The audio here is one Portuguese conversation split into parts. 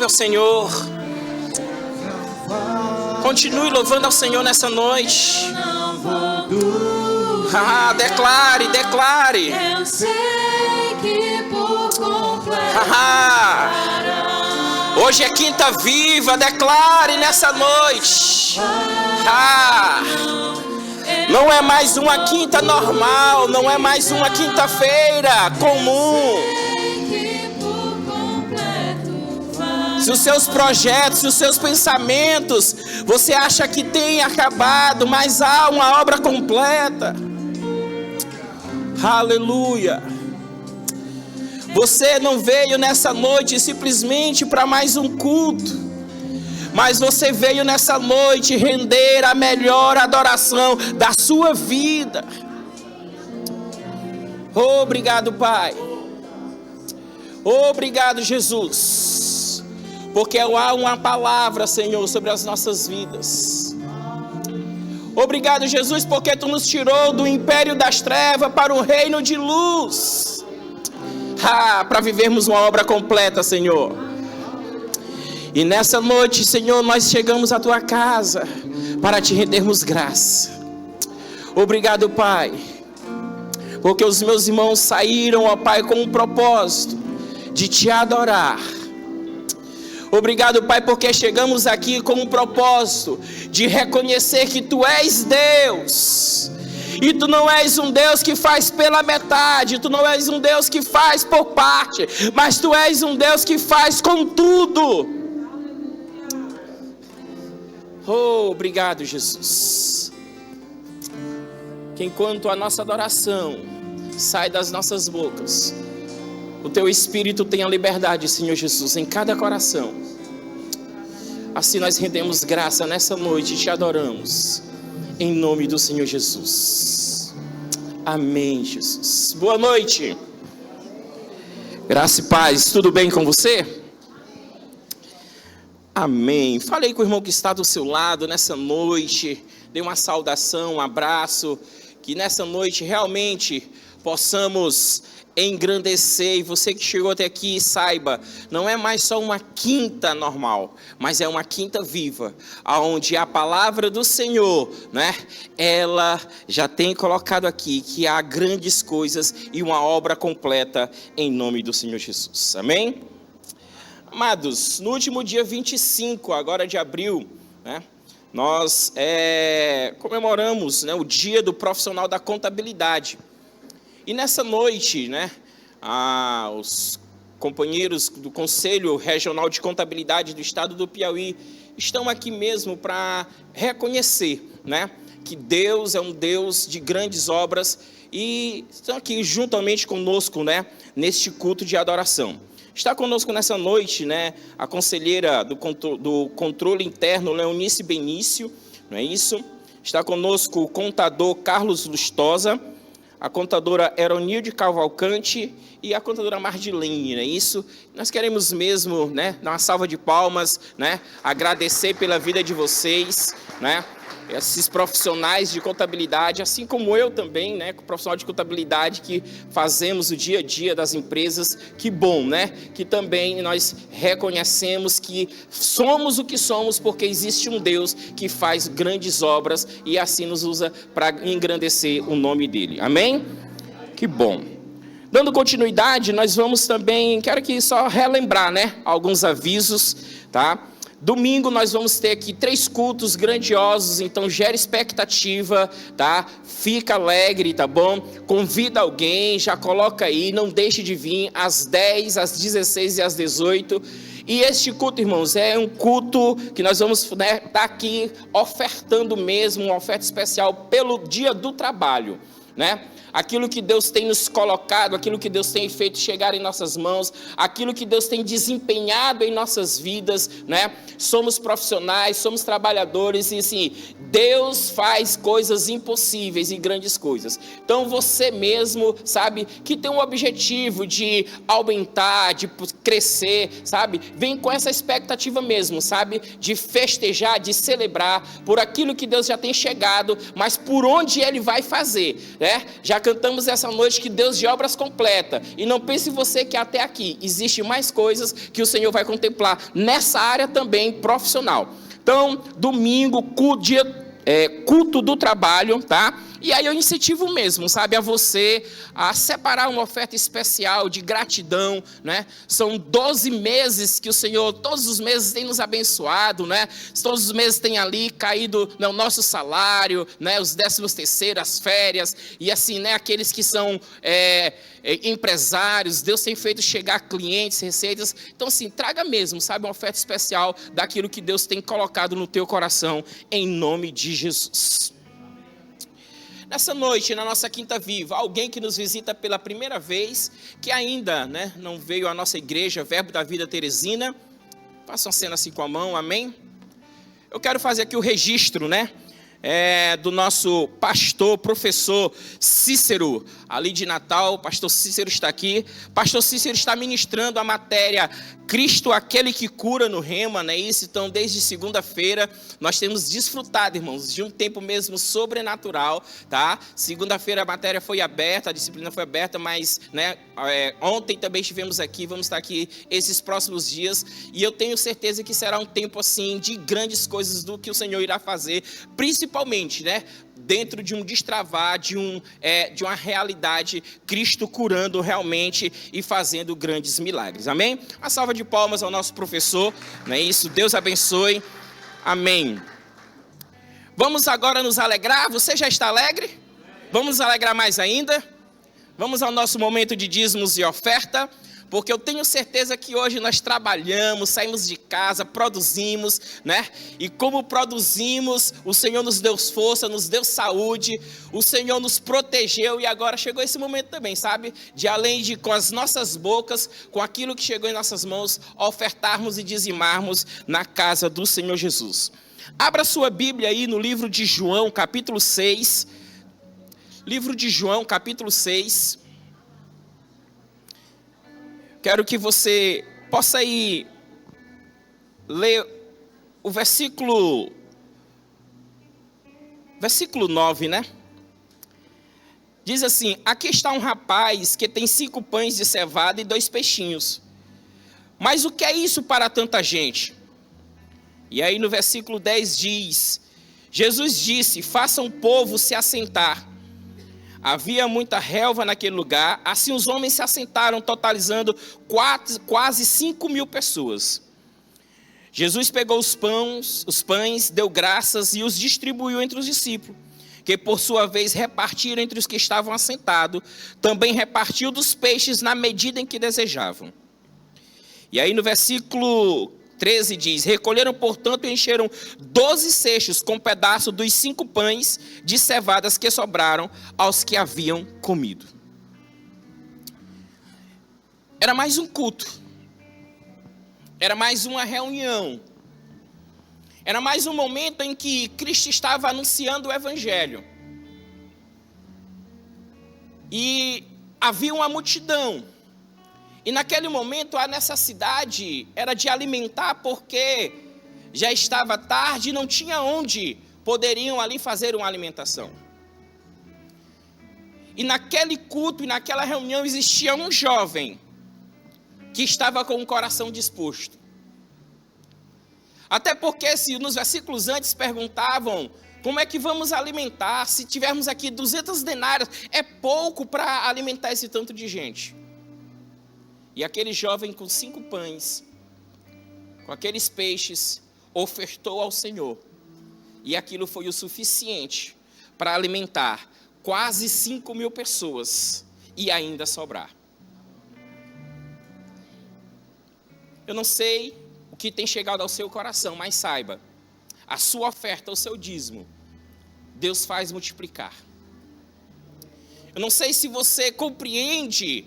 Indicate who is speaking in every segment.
Speaker 1: ao Senhor. Continue louvando ao Senhor nessa noite. Declare, declare.
Speaker 2: Eu sei que por completo.
Speaker 1: Hoje é quinta viva, declare nessa noite. Não é mais uma quinta normal, não é mais uma quinta-feira comum. Se os seus projetos, se os seus pensamentos, você acha que tem acabado, mas há uma obra completa. Aleluia. Você não veio nessa noite simplesmente para mais um culto, mas você veio nessa noite render a melhor adoração da sua vida. Obrigado, Pai. Obrigado, Jesus. Porque há uma palavra, Senhor, sobre as nossas vidas. Obrigado, Jesus, porque Tu nos tirou do império das trevas para o reino de luz. Para vivermos uma obra completa, Senhor. E nessa noite, Senhor, nós chegamos à Tua casa para Te rendermos graça. Obrigado, Pai, porque os meus irmãos saíram, ó Pai, com um propósito de Te adorar. Obrigado, Pai, porque chegamos aqui com um propósito de reconhecer que Tu és Deus. E Tu não és um Deus que faz pela metade, Tu não és um Deus que faz por parte, mas Tu és um Deus que faz com tudo. Obrigado, Jesus. Que enquanto a nossa adoração sai das nossas bocas, o Teu Espírito tenha liberdade, Senhor Jesus, em cada coração. Assim nós rendemos graça nessa noite e Te adoramos. Em nome do Senhor Jesus. Amém, Jesus. Boa noite. Graça e paz. Tudo bem com você? Amém. Falei com o irmão que está do seu lado nessa noite. Dê uma saudação, um abraço. Que nessa noite realmente possamos engrandecer. E você que chegou até aqui, saiba, não é mais só uma quinta normal, mas é uma quinta viva, onde a palavra do Senhor, né, ela já tem colocado aqui que há grandes coisas e uma obra completa em nome do Senhor Jesus. Amém? Amados, no último dia 25 agora de abril, né, nós comemoramos, né, o dia do profissional da contabilidade. E nessa noite, né, os companheiros do Conselho Regional de Contabilidade do Estado do Piauí estão aqui mesmo para reconhecer, né, que Deus é um Deus de grandes obras e estão aqui juntamente conosco, né, neste culto de adoração. Está conosco nessa noite, né, a conselheira do Controle Interno, Leonice Benício, não é isso? Está conosco o contador Carlos Lustosa, a contadora Eronilde Cavalcante e a contadora Mardilene, não é isso? Nós queremos mesmo, né, dar uma salva de palmas, né, agradecer pela vida de vocês, né, esses profissionais de contabilidade, assim como eu também, né, profissional de contabilidade que fazemos o dia a dia das empresas. Que bom, né, que também nós reconhecemos que somos o que somos porque existe um Deus que faz grandes obras e assim nos usa para engrandecer o nome dele. Amém? Que bom. Dando continuidade, nós vamos também, quero aqui só relembrar, né, alguns avisos, tá? Domingo nós vamos ter aqui 3 cultos grandiosos, então gera expectativa, tá? Fica alegre, tá bom? Convida alguém, já coloca aí, não deixe de vir às 10, às 16 e às 18. E este culto, irmãos, é um culto que nós vamos, né, tá aqui ofertando mesmo, uma oferta especial pelo dia do trabalho, né? Aquilo que Deus tem nos colocado, aquilo que Deus tem feito chegar em nossas mãos, aquilo que Deus tem desempenhado em nossas vidas, né? Somos profissionais, somos trabalhadores e assim, Deus faz coisas impossíveis e grandes coisas. Então você mesmo, sabe, que tem um objetivo de aumentar, de crescer, sabe? Vem com essa expectativa mesmo, sabe? De festejar, de celebrar por aquilo que Deus já tem chegado, mas por onde Ele vai fazer. Já cantamos essa noite que Deus de obras completa. E não pense você que até aqui existe mais coisas que o Senhor vai contemplar nessa área também profissional. Então, domingo, culto do trabalho, tá? E aí eu incentivo mesmo, sabe, a você a separar uma oferta especial de gratidão, né? São 12 meses que o Senhor, todos os meses tem nos abençoado, né? Todos os meses tem ali caído o nosso salário, né? Os 13º, as férias, e assim, né? Aqueles que são empresários, Deus tem feito chegar clientes, receitas. Então assim, traga mesmo, sabe, uma oferta especial daquilo que Deus tem colocado no teu coração, em nome de Jesus. Nessa noite, na nossa Quinta Viva, alguém que nos visita pela primeira vez, que ainda, né, não veio à nossa igreja, Verbo da Vida Teresina, faça uma cena assim com a mão, amém? Eu quero fazer aqui o registro, né, do nosso pastor, professor Cícero, ali de Natal. Pastor Cícero está aqui. Pastor Cícero está ministrando a matéria Cristo, aquele que cura, no Rema, não é isso? Então, desde segunda-feira, nós temos desfrutado, irmãos, de um tempo mesmo sobrenatural, tá? Segunda-feira a matéria foi aberta, a disciplina foi aberta, mas, né, ontem também estivemos aqui, vamos estar aqui esses próximos dias, e eu tenho certeza que será um tempo, assim, de grandes coisas do que o Senhor irá fazer, principalmente, né, dentro de um destravar, de uma realidade, Cristo curando realmente e fazendo grandes milagres, amém? Uma salva de palmas ao nosso professor, não é isso? Deus abençoe, amém. Vamos agora nos alegrar. Você já está alegre? Vamos nos alegrar mais ainda? Vamos ao nosso momento de dízimos e oferta, porque eu tenho certeza que hoje nós trabalhamos, saímos de casa, produzimos, né? E como produzimos, o Senhor nos deu força, nos deu saúde, o Senhor nos protegeu, e agora chegou esse momento também, sabe? De além de com as nossas bocas, com aquilo que chegou em nossas mãos, ofertarmos e dizimarmos na casa do Senhor Jesus. Abra sua Bíblia aí no livro de João, capítulo 6. Livro de João, capítulo 6. Quero que você possa aí ler o versículo 9, né? Diz assim: aqui está um rapaz que tem 5 pães de cevada e 2 peixinhos. Mas o que é isso para tanta gente? E aí no versículo 10 diz: Jesus disse, façam o povo se assentar. Havia muita relva naquele lugar, assim os homens se assentaram, totalizando quase 5.000 pessoas. Jesus pegou os pães, deu graças e os distribuiu entre os discípulos, que por sua vez repartiram entre os que estavam assentados. Também repartiu dos peixes na medida em que desejavam. E aí no versículo 13 diz: recolheram, portanto, e encheram 12 cestos com pedaço dos 5 pães de cevadas que sobraram aos que haviam comido. Era mais um culto, era mais uma reunião, era mais um momento em que Cristo estava anunciando o Evangelho. E havia uma multidão. E naquele momento a necessidade era de alimentar, porque já estava tarde e não tinha onde poderiam ali fazer uma alimentação. E naquele culto e naquela reunião existia um jovem que estava com o coração disposto. Até porque se nos versículos antes perguntavam: como é que vamos alimentar? Se tivermos aqui 200 denários, é pouco para alimentar esse tanto de gente. E aquele jovem com 5 pães, com aqueles peixes, ofertou ao Senhor. E aquilo foi o suficiente para alimentar quase 5.000 pessoas e ainda sobrar. Eu não sei o que tem chegado ao seu coração, mas saiba, a sua oferta, o seu dízimo, Deus faz multiplicar. Eu não sei se você compreende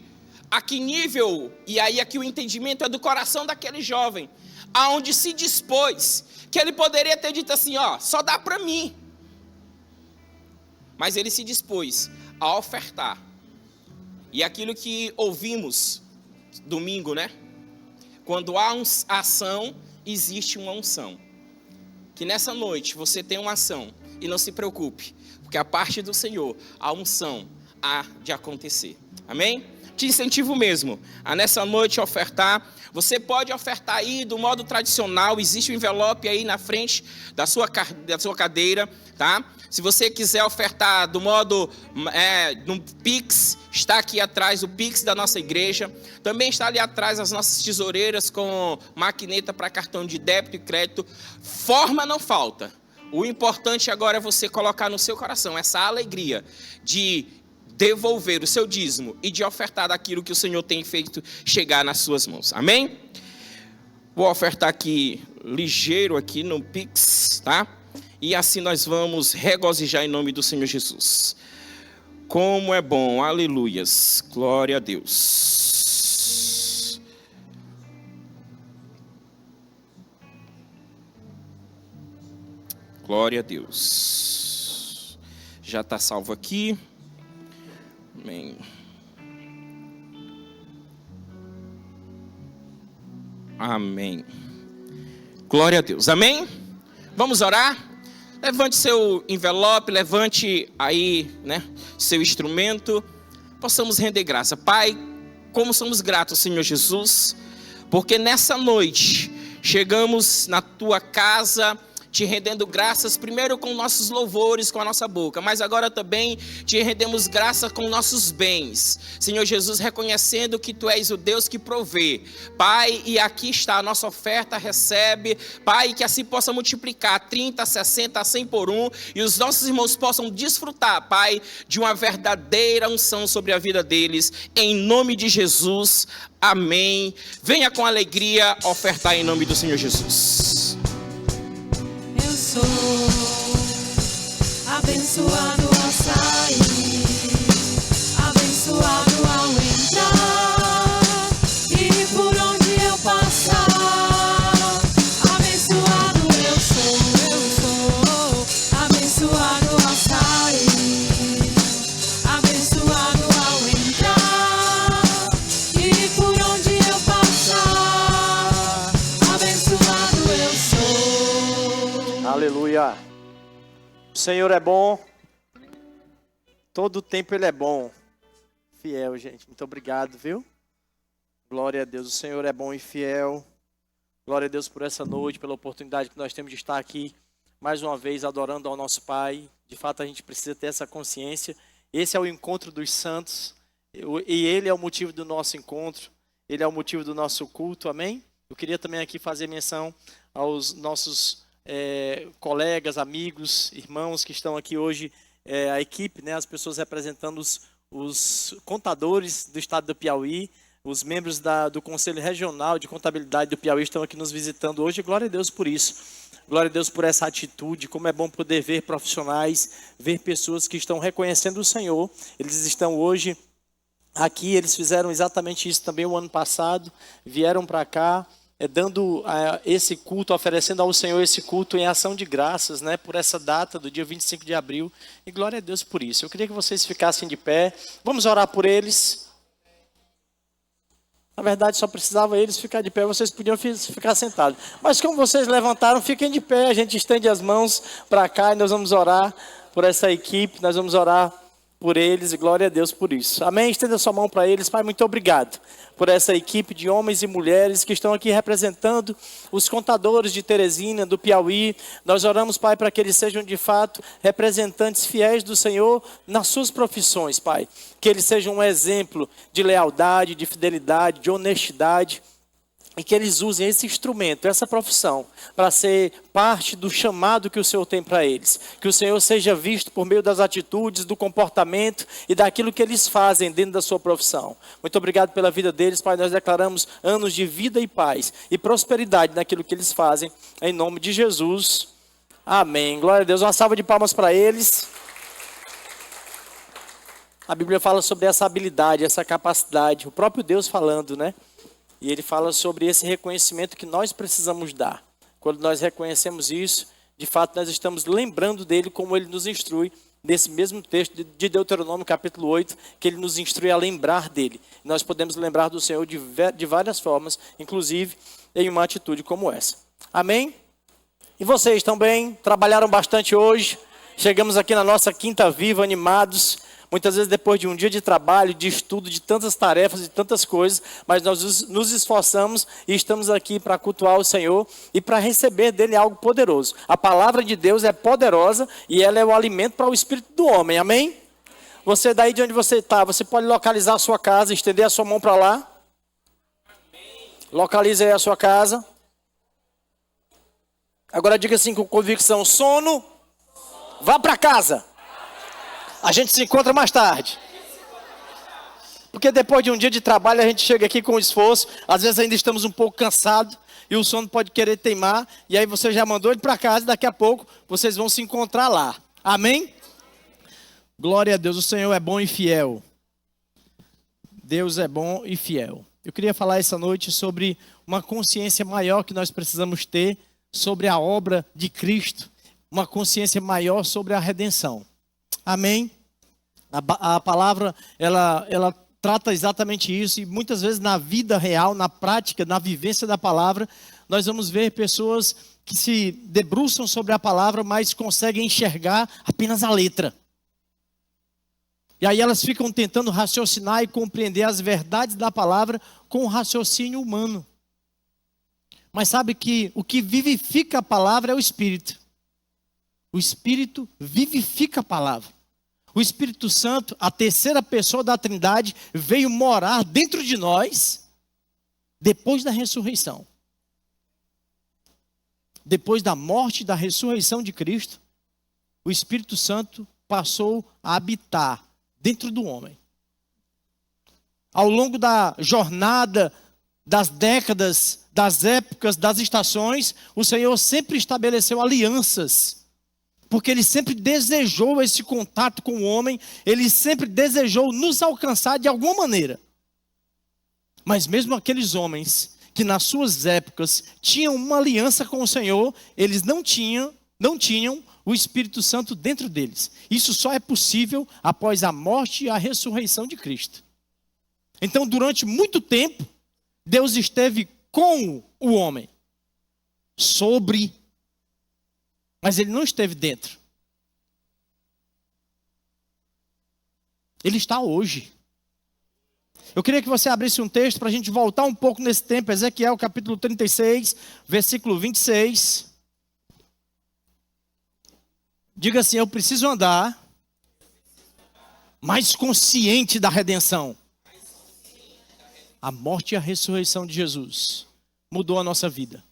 Speaker 1: a que nível, e aí aqui o entendimento é do coração daquele jovem, aonde se dispôs, que ele poderia ter dito assim: ó, só dá para mim. Mas ele se dispôs a ofertar. E aquilo que ouvimos domingo, né? Quando há ação, existe uma unção. Que nessa noite você tenha uma ação E não se preocupe, porque a parte do Senhor, a unção há de acontecer. Amém? Te incentivo mesmo a nessa noite ofertar. Você pode ofertar aí do modo tradicional, existe um envelope aí na frente da sua cadeira, tá? Se você quiser ofertar do modo no Pix, está aqui atrás o Pix da nossa igreja. Também está ali atrás as nossas tesoureiras com maquineta para cartão de débito e crédito. Forma não falta. O importante agora é você colocar no seu coração essa alegria de devolver o seu dízimo e de ofertar daquilo que o Senhor tem feito chegar nas suas mãos. Amém? Vou ofertar aqui ligeiro aqui no Pix, tá? E assim nós vamos regozijar em nome do Senhor Jesus. Como é bom, aleluias, glória a Deus. Glória a Deus. Já está salvo aqui. Amém. Amém. Glória a Deus. Amém? Vamos orar? Levante seu envelope, levante aí, seu instrumento. Possamos render graça. Pai, como somos gratos, Senhor Jesus, porque nessa noite chegamos na tua casa, te rendendo graças, primeiro com nossos louvores, com a nossa boca, mas agora também te rendemos graça com nossos bens. Senhor Jesus, reconhecendo que Tu és o Deus que provê. Pai, e aqui está a nossa oferta, recebe. Pai, que assim possa multiplicar 30, 60, 100 por 1, e os nossos irmãos possam desfrutar, Pai, de uma verdadeira unção sobre a vida deles. Em nome de Jesus, amém. Venha com alegria ofertar em nome do Senhor Jesus.
Speaker 2: Sou abençoado ao sair, abençoado ao entrar, e por onde eu passar, abençoado eu sou, abençoado ao sair, abençoado ao entrar, e por onde eu passar, abençoado eu sou.
Speaker 3: Aleluia. O Senhor é bom. Todo o tempo Ele é bom. Fiel, gente. Muito obrigado, viu? Glória a Deus. O Senhor é bom e fiel. Glória a Deus por essa noite, pela oportunidade que nós temos de estar aqui mais uma vez adorando ao nosso Pai. De fato, a gente precisa ter essa consciência. Esse é o encontro dos santos. E Ele é o motivo do nosso encontro. Ele é o motivo do nosso culto. Amém? Eu queria também aqui fazer menção aos nossos colegas, amigos, irmãos que estão aqui hoje, a equipe, as pessoas representando os contadores do estado do Piauí, os membros do Conselho Regional de Contabilidade do Piauí estão aqui nos visitando hoje. Glória a Deus por isso. Glória a Deus por essa atitude. Como é bom poder ver profissionais, ver pessoas que estão reconhecendo o Senhor. Eles estão hoje aqui, eles fizeram exatamente isso também o ano passado, vieram para cá, dando esse culto, oferecendo ao Senhor esse culto em ação de graças, por essa data do dia 25 de abril. E glória a Deus por isso. Eu queria que vocês ficassem de pé. Vamos orar por eles. Na verdade, só precisava eles ficar de pé, vocês podiam ficar sentados. Mas como vocês levantaram, fiquem de pé. A gente estende as mãos para cá e nós vamos orar por essa equipe. Nós vamos orar por eles e glória a Deus por isso. Amém? Estenda sua mão para eles. Pai, muito obrigado por essa equipe de homens e mulheres que estão aqui representando os contadores de Teresina, do Piauí. Nós oramos, Pai, para que eles sejam de fato representantes fiéis do Senhor nas suas profissões, Pai. Que eles sejam um exemplo de lealdade, de fidelidade, de honestidade. E que eles usem esse instrumento, essa profissão, para ser parte do chamado que o Senhor tem para eles. Que o Senhor seja visto por meio das atitudes, do comportamento e daquilo que eles fazem dentro da sua profissão. Muito obrigado pela vida deles, Pai. Nós declaramos anos de vida e paz e prosperidade naquilo que eles fazem. Em nome de Jesus. Amém. Glória a Deus. Uma salva de palmas para eles. A Bíblia fala sobre essa habilidade, essa capacidade. O próprio Deus falando, E ele fala sobre esse reconhecimento que nós precisamos dar. Quando nós reconhecemos isso, de fato nós estamos lembrando dele como ele nos instrui, nesse mesmo texto de Deuteronômio capítulo 8, que ele nos instrui a lembrar dele. Nós podemos lembrar do Senhor de várias formas, inclusive em uma atitude como essa. Amém? E vocês também trabalharam bastante hoje, Chegamos aqui na nossa Quinta Viva, animados, muitas vezes depois de um dia de trabalho, de estudo, de tantas tarefas, de tantas coisas, mas nós nos esforçamos e estamos aqui para cultuar o Senhor e para receber dele algo poderoso. A palavra de Deus é poderosa e ela é o alimento para o espírito do homem, amém? Você daí de onde você está, você pode localizar a sua casa, estender a sua mão para lá. Localize aí a sua casa. Agora diga assim com convicção: sono, vá para casa. A gente se encontra mais tarde. Porque depois de um dia de trabalho a gente chega aqui com esforço. Às vezes ainda estamos um pouco cansados. E o sono pode querer teimar. E aí você já mandou ele para casa. E daqui a pouco vocês vão se encontrar lá. Amém? Glória a Deus. O Senhor é bom e fiel. Deus é bom e fiel. Eu queria falar essa noite sobre uma consciência maior que nós precisamos ter sobre a obra de Cristo. Uma consciência maior sobre a redenção. Amém? A palavra, ela trata exatamente isso. E muitas vezes na vida real, na prática, na vivência da palavra, nós vamos ver pessoas que se debruçam sobre a palavra, mas conseguem enxergar apenas a letra. E aí elas ficam tentando raciocinar e compreender as verdades da palavra com o raciocínio humano. Mas sabe que o que vivifica a palavra é o Espírito. O Espírito vivifica a palavra. O Espírito Santo, a terceira pessoa da Trindade, veio morar dentro de nós depois da ressurreição. Depois da morte e da ressurreição de Cristo, o Espírito Santo passou a habitar dentro do homem. Ao longo da jornada, das décadas, das épocas, das estações, o Senhor sempre estabeleceu alianças. Porque Ele sempre desejou esse contato com o homem. Ele sempre desejou nos alcançar de alguma maneira. Mas mesmo aqueles homens que nas suas épocas tinham uma aliança com o Senhor, eles não tinham o Espírito Santo dentro deles. Isso só é possível após a morte e a ressurreição de Cristo. Então, durante muito tempo, Deus esteve com o homem. Mas Ele não esteve dentro. Ele está hoje. Eu queria que você abrisse um texto para a gente voltar um pouco nesse tempo. Ezequiel capítulo 36, versículo 26. Diga assim: eu preciso andar mais consciente da redenção. A morte e a ressurreição de Jesus mudou a nossa vida.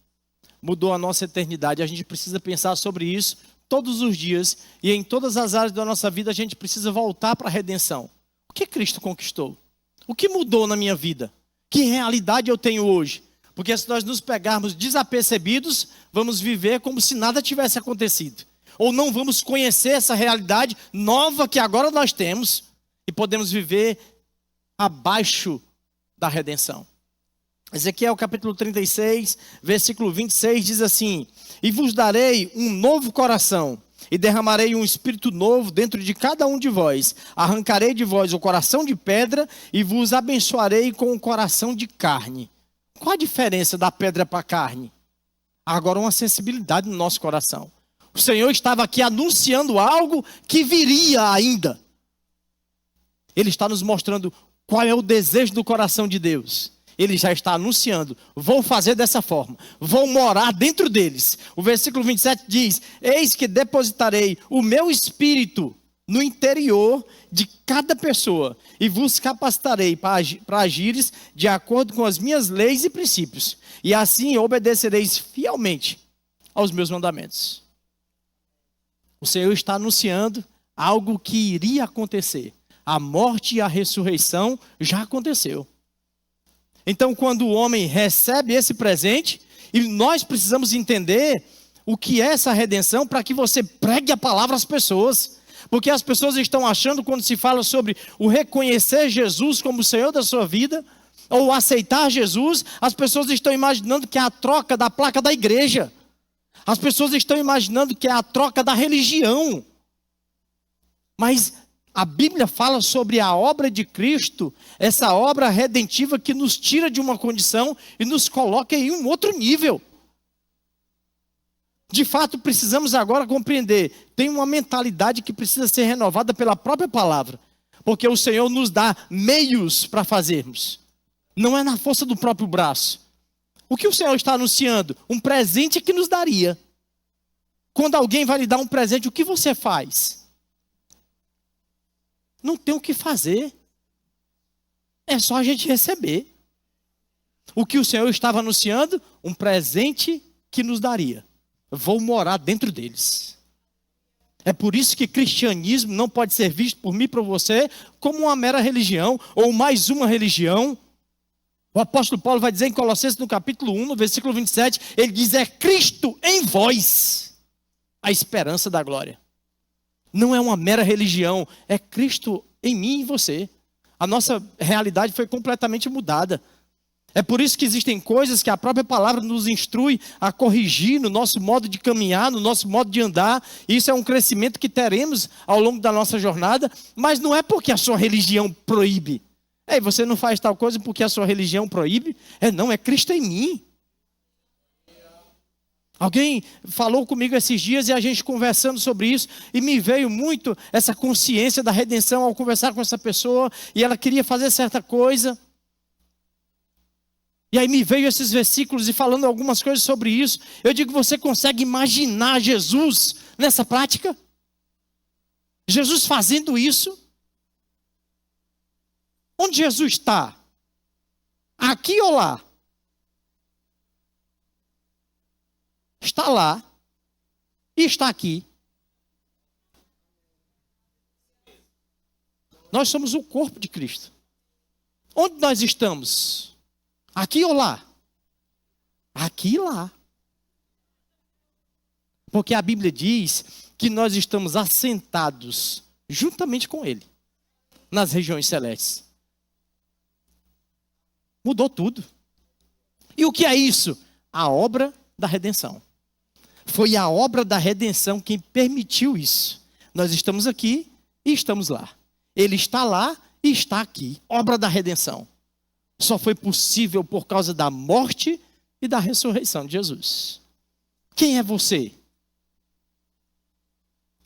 Speaker 3: Mudou a nossa eternidade. A gente precisa pensar sobre isso todos os dias. E em todas as áreas da nossa vida a gente precisa voltar para a redenção. O que Cristo conquistou? O que mudou na minha vida? Que realidade eu tenho hoje? Porque se nós nos pegarmos desapercebidos, vamos viver como se nada tivesse acontecido. Ou não vamos conhecer essa realidade nova que agora nós temos. E podemos viver abaixo da redenção. Ezequiel capítulo 36, versículo 26 diz assim: e vos darei um novo coração, e derramarei um espírito novo dentro de cada um de vós. Arrancarei de vós o coração de pedra, e vos abençoarei com o coração de carne. Qual a diferença da pedra para a carne? Agora uma sensibilidade no nosso coração. O Senhor estava aqui anunciando algo que viria ainda. Ele está nos mostrando qual é o desejo do coração de Deus. Ele já está anunciando: vou fazer dessa forma, vou morar dentro deles. O versículo 27 diz: eis que depositarei o meu espírito no interior de cada pessoa, e vos capacitarei para agires de acordo com as minhas leis e princípios, e assim obedecereis fielmente aos meus mandamentos. O Senhor está anunciando algo que iria acontecer. A morte e a ressurreição já aconteceu. Então, quando o homem recebe esse presente, e nós precisamos entender o que é essa redenção para que você pregue a palavra às pessoas. Porque as pessoas estão achando, quando se fala sobre o reconhecer Jesus como o Senhor da sua vida, ou aceitar Jesus, as pessoas estão imaginando que é a troca da placa da igreja. As pessoas estão imaginando que é a troca da religião. Mas a Bíblia fala sobre a obra de Cristo, essa obra redentiva que nos tira de uma condição e nos coloca em um outro nível. De fato, precisamos agora compreender. Tem uma mentalidade que precisa ser renovada pela própria palavra. Porque o Senhor nos dá meios para fazermos. Não é na força do próprio braço. O que o Senhor está anunciando? Um presente que nos daria. Quando alguém vai lhe dar um presente, o que você faz? Não tem o que fazer. É só a gente receber. O que o Senhor estava anunciando? Um presente que nos daria. Vou morar dentro deles. É por isso que cristianismo não pode ser visto por mim e por você como uma mera religião ou mais uma religião. O apóstolo Paulo vai dizer em Colossenses no capítulo 1, no versículo 27, ele diz: é Cristo em vós, a esperança da glória. Não é uma mera religião, é Cristo em mim e em você. A nossa realidade foi completamente mudada. É por isso que existem coisas que a própria palavra nos instrui a corrigir no nosso modo de caminhar, no nosso modo de andar. Isso é um crescimento que teremos ao longo da nossa jornada, mas não é porque a sua religião proíbe. Você não faz tal coisa porque a sua religião proíbe? Não, é Cristo em mim. Alguém falou comigo esses dias e a gente conversando sobre isso, e me veio muito essa consciência da redenção ao conversar com essa pessoa, e ela queria fazer certa coisa. E aí me veio esses versículos e falando algumas coisas sobre isso. Eu digo, você consegue imaginar Jesus nessa prática? Jesus fazendo isso? Onde Jesus está? Aqui ou lá? Está lá e está aqui. Nós somos o corpo de Cristo. Onde nós estamos? Aqui ou lá? Aqui e lá. Porque a Bíblia diz que nós estamos assentados juntamente com Ele nas regiões celestes. Mudou tudo. E o que é isso? A obra da redenção. Foi a obra da redenção quem permitiu isso. Nós estamos aqui e estamos lá. Ele está lá e está aqui. Obra da redenção. Só foi possível por causa da morte e da ressurreição de Jesus. Quem é você?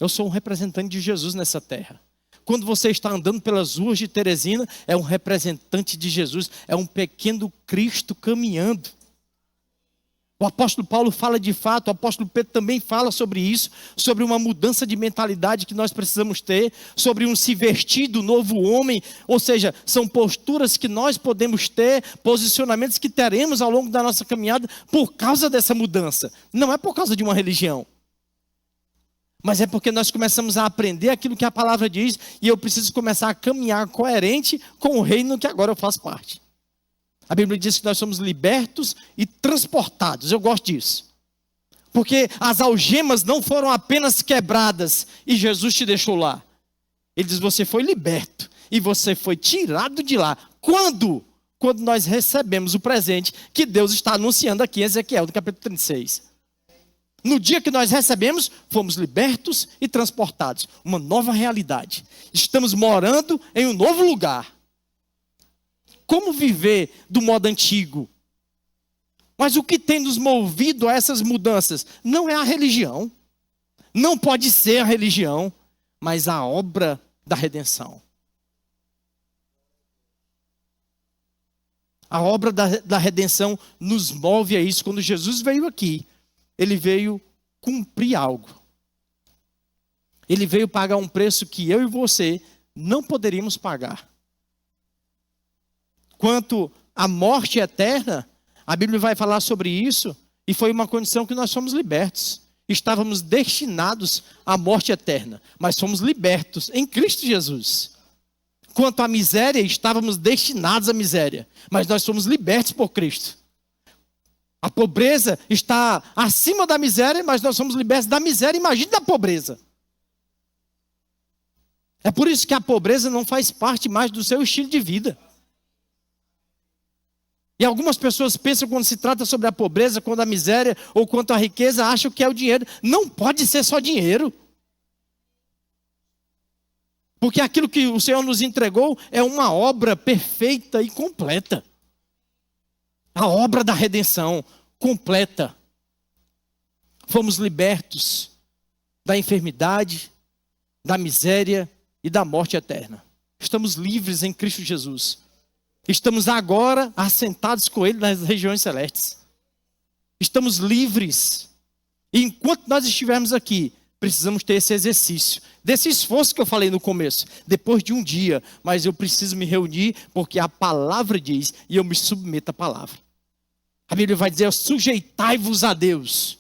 Speaker 3: Eu sou um representante de Jesus nessa terra. Quando você está andando pelas ruas de Teresina, é um representante de Jesus, é um pequeno Cristo caminhando. O apóstolo Paulo fala de fato, o apóstolo Pedro também fala sobre isso, sobre uma mudança de mentalidade que nós precisamos ter, sobre um se vestir do novo homem, ou seja, são posturas que nós podemos ter, posicionamentos que teremos ao longo da nossa caminhada por causa dessa mudança. Não é por causa de uma religião, mas é porque nós começamos a aprender aquilo que a palavra diz e eu preciso começar a caminhar coerente com o reino que agora eu faço parte. A Bíblia diz que nós somos libertos e transportados. Eu gosto disso. Porque as algemas não foram apenas quebradas e Jesus te deixou lá. Ele diz, você foi liberto e você foi tirado de lá. Quando? Quando nós recebemos o presente que Deus está anunciando aqui em Ezequiel, no capítulo 36. No dia que nós recebemos, fomos libertos e transportados. Uma nova realidade. Estamos morando em um novo lugar. Como viver do modo antigo? Mas o que tem nos movido a essas mudanças? Não é a religião. Não pode ser a religião, mas a obra da redenção. A obra da redenção nos move a isso. Quando Jesus veio aqui, Ele veio cumprir algo. Ele veio pagar um preço que eu e você não poderíamos pagar. Quanto à morte eterna, a Bíblia vai falar sobre isso, e foi uma condição que nós fomos libertos. Estávamos destinados à morte eterna, mas fomos libertos em Cristo Jesus. Quanto à miséria, estávamos destinados à miséria, mas nós fomos libertos por Cristo. A pobreza está acima da miséria, mas nós somos libertos da miséria. Imagine da pobreza. É por isso que a pobreza não faz parte mais do seu estilo de vida. E algumas pessoas pensam quando se trata sobre a pobreza, quando a miséria ou quanto à riqueza, acham que é o dinheiro. Não pode ser só dinheiro. Porque aquilo que o Senhor nos entregou é uma obra perfeita e completa. A obra da redenção completa. fomos libertos da enfermidade, da miséria e da morte eterna. Estamos livres em Cristo Jesus. Estamos agora assentados com Ele nas regiões celestes. Estamos livres. E enquanto nós estivermos aqui, precisamos ter esse exercício, desse esforço que eu falei no começo, depois de um dia, mas eu preciso me reunir, porque a palavra diz, e eu me submeto à palavra. A Bíblia vai dizer, sujeitai-vos a Deus.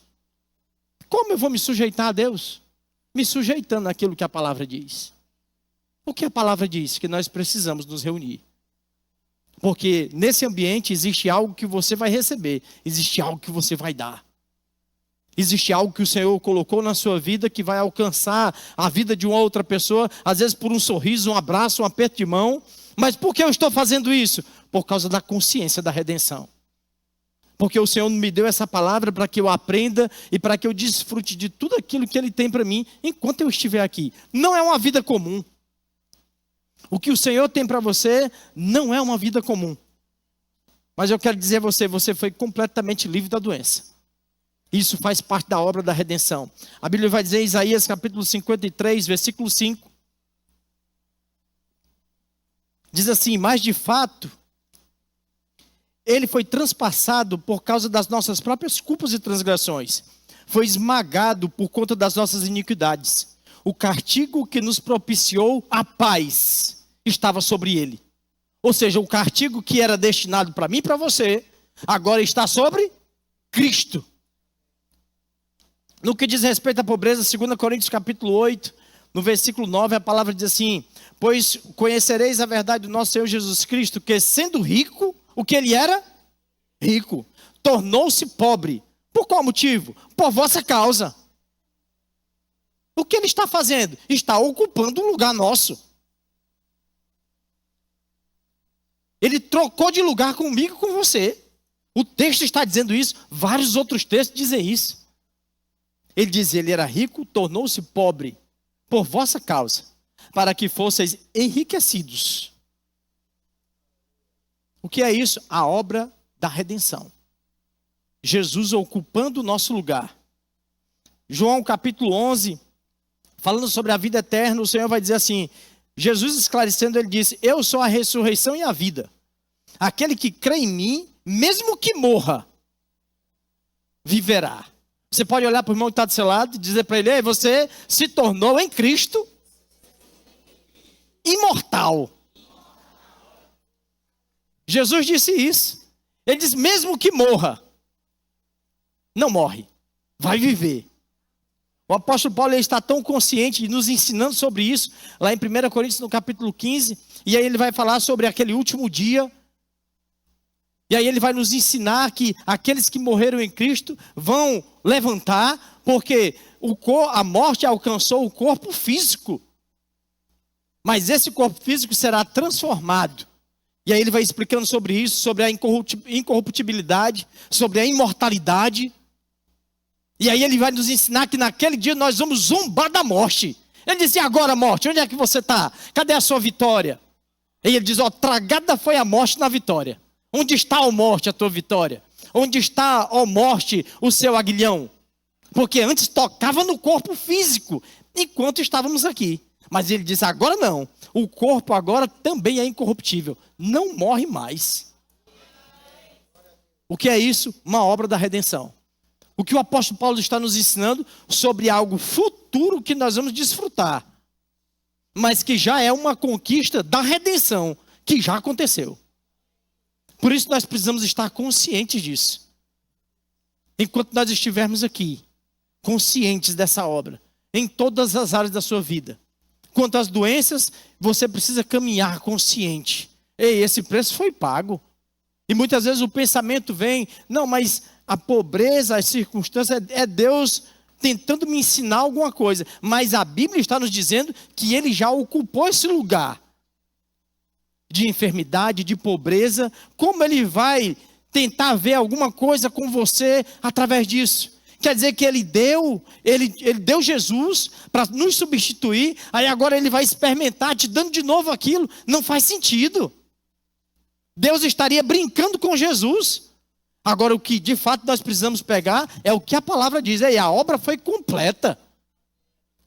Speaker 3: Como eu vou me sujeitar a Deus? Me sujeitando àquilo que a palavra diz. O que a palavra diz? Que nós precisamos nos reunir. Porque nesse ambiente existe algo que você vai receber, existe algo que você vai dar. Existe algo que o Senhor colocou na sua vida que vai alcançar a vida de uma outra pessoa, às vezes por um sorriso, um abraço, um aperto de mão. Mas por que eu estou fazendo isso? Por causa da consciência da redenção. Porque o Senhor me deu essa palavra para que eu aprenda e para que eu desfrute de tudo aquilo que Ele tem para mim enquanto eu estiver aqui. Não é uma vida comum. O que o Senhor tem para você não é uma vida comum. Mas eu quero dizer a você, você foi completamente livre da doença. Isso faz parte da obra da redenção. A Bíblia vai dizer em Isaías capítulo 53, versículo 5. Diz assim, mas de fato, Ele foi transpassado por causa das nossas próprias culpas e transgressões. Foi esmagado por conta das nossas iniquidades. O castigo que nos propiciou a paz estava sobre Ele. Ou seja, o castigo que era destinado para mim e para você, agora está sobre Cristo. No que diz respeito à pobreza, 2 Coríntios capítulo 8, no versículo 9, a palavra diz assim, pois conhecereis a verdade do nosso Senhor Jesus Cristo, que sendo rico, o que Ele era? Rico. Tornou-se pobre. Por qual motivo? Por vossa causa. O que Ele está fazendo? Está ocupando um lugar nosso. Ele trocou de lugar comigo e com você. O texto está dizendo isso, vários outros textos dizem isso. Ele diz, Ele era rico, tornou-se pobre por vossa causa, para que fosseis enriquecidos. O que é isso? A obra da redenção. Jesus ocupando o nosso lugar. João capítulo 11, falando sobre a vida eterna, o Senhor vai dizer assim, Jesus esclarecendo, Ele disse, eu sou a ressurreição e a vida. Aquele que crê em mim, mesmo que morra, viverá. Você pode olhar para o irmão que está do seu lado e dizer para ele, ei, você se tornou em Cristo imortal. Jesus disse isso. Ele disse, mesmo que morra, não morre, vai viver. O apóstolo Paulo ele está tão consciente e nos ensinando sobre isso, lá em 1 Coríntios no capítulo 15, e aí ele vai falar sobre aquele último dia. E aí ele vai nos ensinar que aqueles que morreram em Cristo vão levantar, porque a morte alcançou o corpo físico. Mas esse corpo físico será transformado. E aí ele vai explicando sobre isso, sobre a incorruptibilidade, sobre a imortalidade. E aí ele vai nos ensinar que naquele dia nós vamos zombar da morte. Ele diz, e agora morte, onde é que você está? Cadê a sua vitória? E ele diz, tragada foi a morte na vitória. Onde está, ó morte, a tua vitória? Onde está, ó morte, o seu aguilhão? Porque antes tocava no corpo físico, enquanto estávamos aqui. Mas ele diz, agora não. O corpo agora também é incorruptível. Não morre mais. O que é isso? Uma obra da redenção. O que o apóstolo Paulo está nos ensinando sobre algo futuro que nós vamos desfrutar. Mas que já é uma conquista da redenção, que já aconteceu. Por isso nós precisamos estar conscientes disso. Enquanto nós estivermos aqui, conscientes dessa obra, em todas as áreas da sua vida. Quanto às doenças, você precisa caminhar consciente. Ei, esse preço foi pago. E muitas vezes o pensamento vem, não, mas a pobreza, as circunstâncias, é Deus tentando me ensinar alguma coisa. Mas a Bíblia está nos dizendo que Ele já ocupou esse lugar de enfermidade, de pobreza. Como Ele vai tentar ver alguma coisa com você através disso? Quer dizer que Ele deu Jesus para nos substituir, aí agora Ele vai experimentar te dando de novo aquilo. Não faz sentido. Deus estaria brincando com Jesus. Agora, o que de fato nós precisamos pegar é o que a palavra diz. E a obra foi completa.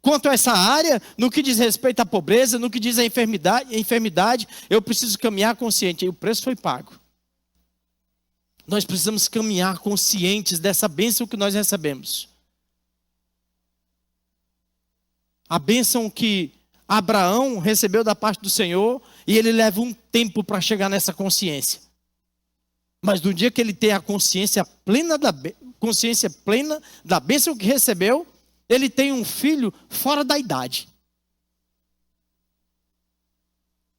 Speaker 3: Quanto a essa área, no que diz respeito à pobreza, no que diz à enfermidade, eu preciso caminhar consciente. E o preço foi pago. Nós precisamos caminhar conscientes dessa bênção que nós recebemos. A bênção que Abraão recebeu da parte do Senhor, e ele leva um tempo para chegar nessa consciência. Mas no dia que ele tem a consciência plena da bênção que recebeu, ele tem um filho fora da idade.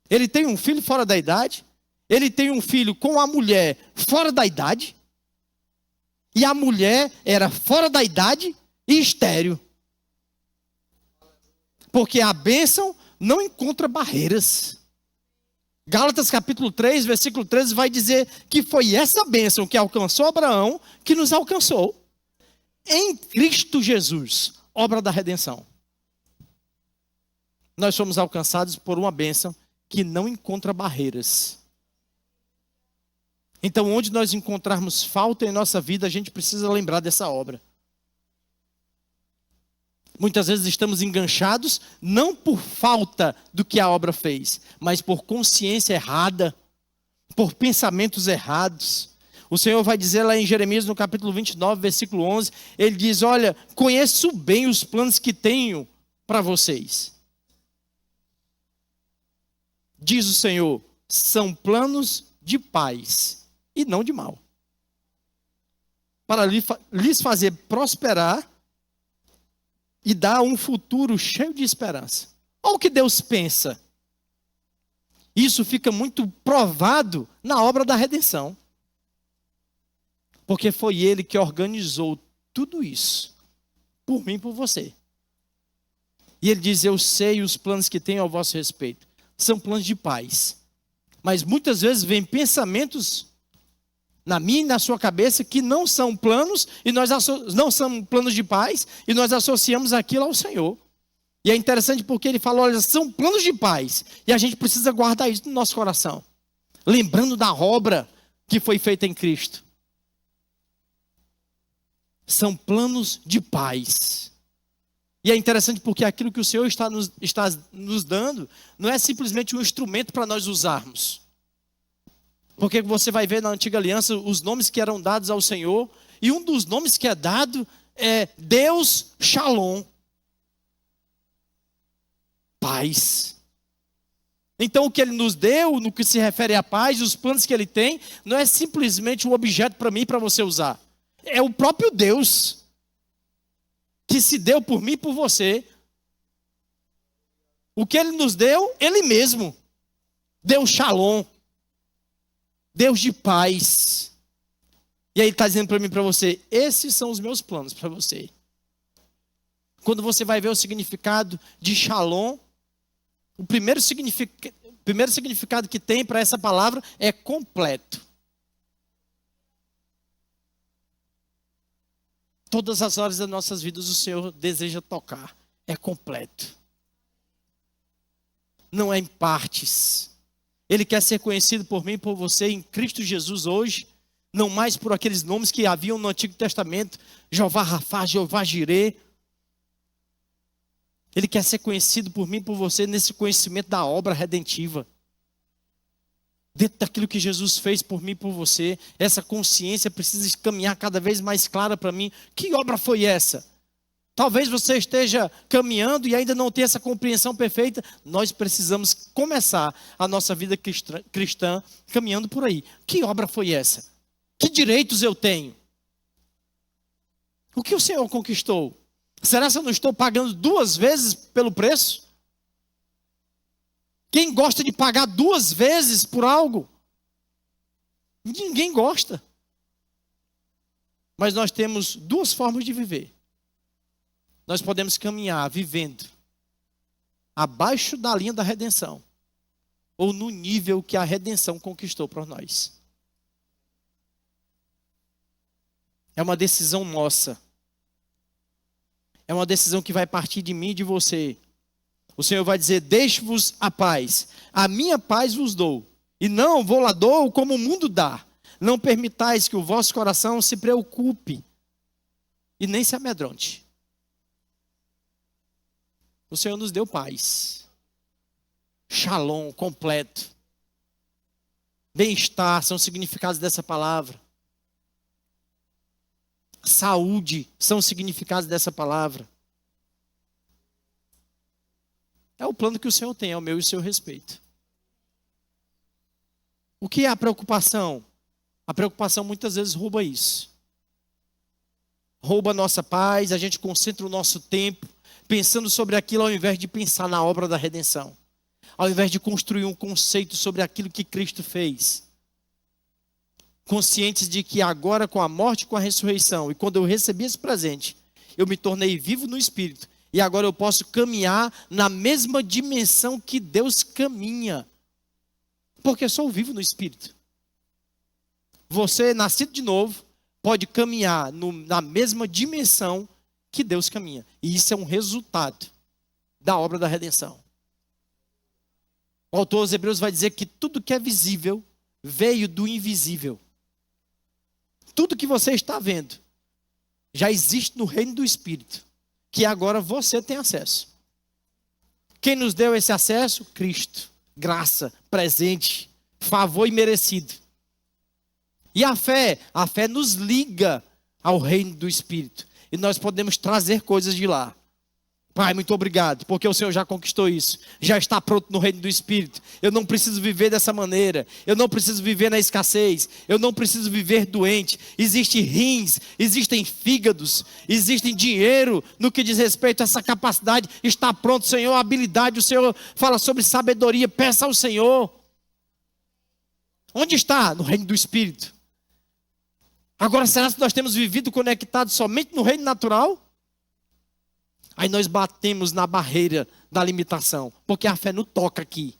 Speaker 3: Ele tem um filho fora da idade. Ele tem um filho com a mulher fora da idade. E a mulher era fora da idade e estéril. Porque a bênção não encontra barreiras. Gálatas capítulo 3, versículo 13 vai dizer que foi essa bênção que alcançou Abraão que nos alcançou. Em Cristo Jesus, obra da redenção. Nós somos alcançados por uma bênção que não encontra barreiras. Então, onde nós encontrarmos falta em nossa vida, a gente precisa lembrar dessa obra. Muitas vezes estamos enganchados, não por falta do que a obra fez, mas por consciência errada, por pensamentos errados. O Senhor vai dizer lá em Jeremias, no capítulo 29, versículo 11, ele diz, olha, conheço bem os planos que tenho para vocês. Diz o Senhor, são planos de paz e não de mal, para lhes fazer prosperar e dar um futuro cheio de esperança. Olha o que Deus pensa. Isso fica muito provado na obra da redenção. Porque foi Ele que organizou tudo isso, por mim e por você. E Ele diz, eu sei os planos que tenho ao vosso respeito. São planos de paz. Mas muitas vezes vem pensamentos na minha e na sua cabeça que não são planos, e nós não são planos de paz, e nós associamos aquilo ao Senhor. E é interessante porque Ele fala, olha, são planos de paz. E a gente precisa guardar isso no nosso coração. Lembrando da obra que foi feita em Cristo. São planos de paz. E é interessante porque aquilo que o Senhor está nos dando não é simplesmente um instrumento para nós usarmos. Porque você vai ver na antiga aliança os nomes que eram dados ao Senhor. E um dos nomes que é dado é Deus Shalom. Paz. Então o que Ele nos deu, no que se refere à paz, os planos que Ele tem, não é simplesmente um objeto para mim e para você usar. É o próprio Deus que se deu por mim e por você. O que Ele nos deu, Ele mesmo. Deus Shalom. Deus de paz. E aí Ele está dizendo para mim e para você, esses são os meus planos para você. Quando você vai ver o significado de Shalom, o primeiro significado que tem para essa palavra é completo. Todas as horas das nossas vidas o Senhor deseja tocar. É completo. Não é em partes. Ele quer ser conhecido por mim e por você em Cristo Jesus hoje. Não mais por aqueles nomes que haviam no Antigo Testamento. Jeová Rafá, Jeová Jirê. Ele quer ser conhecido por mim e por você nesse conhecimento da obra redentiva. Dentro daquilo que Jesus fez por mim e por você, essa consciência precisa caminhar cada vez mais clara para mim. Que obra foi essa? Talvez você esteja caminhando e ainda não tenha essa compreensão perfeita. Nós precisamos começar a nossa vida cristã caminhando por aí. Que obra foi essa? Que direitos eu tenho? O que o Senhor conquistou? Será que eu não estou pagando 2 vezes pelo preço? Quem gosta de pagar 2 vezes por algo? Ninguém gosta. Mas nós temos 2 formas de viver. Nós podemos caminhar vivendo abaixo da linha da redenção, ou no nível que a redenção conquistou para nós. É uma decisão nossa. É uma decisão que vai partir de mim e de você. O Senhor vai dizer, deixe-vos a paz. A minha paz vos dou. E não vou lá dou como o mundo dá. Não permitais que o vosso coração se preocupe e nem se amedronte. O Senhor nos deu paz, shalom completo, bem-estar são significados dessa palavra. Saúde são significados dessa palavra. É o plano que o Senhor tem ao meu e ao seu respeito. O que é a preocupação? A preocupação muitas vezes rouba isso. Rouba a nossa paz, a gente concentra o nosso tempo pensando sobre aquilo ao invés de pensar na obra da redenção. Ao invés de construir um conceito sobre aquilo que Cristo fez. Conscientes de que agora com a morte e com a ressurreição, e quando eu recebi esse presente, eu me tornei vivo no Espírito. E agora eu posso caminhar na mesma dimensão que Deus caminha. Porque eu sou vivo no Espírito. Você, nascido de novo, pode caminhar na mesma dimensão que Deus caminha. E isso é um resultado da obra da redenção. O autor aos Hebreus vai dizer que tudo que é visível veio do invisível. Tudo que você está vendo já existe no reino do Espírito, que agora você tem acesso. Quem nos deu esse acesso? Cristo. Graça, presente, favor imerecido. E a fé nos liga ao reino do Espírito. E nós podemos trazer coisas de lá. Pai, muito obrigado, porque o Senhor já conquistou isso. Já está pronto no reino do Espírito. Eu não preciso viver dessa maneira. Eu não preciso viver na escassez. Eu não preciso viver doente. Existem rins, existem fígados, existem dinheiro no que diz respeito a essa capacidade. Está pronto, Senhor, a habilidade. O Senhor fala sobre sabedoria. Peça ao Senhor. Onde está? No reino do Espírito. Agora, será que nós temos vivido conectados somente no reino natural? Aí nós batemos na barreira da limitação, porque a fé não toca aqui.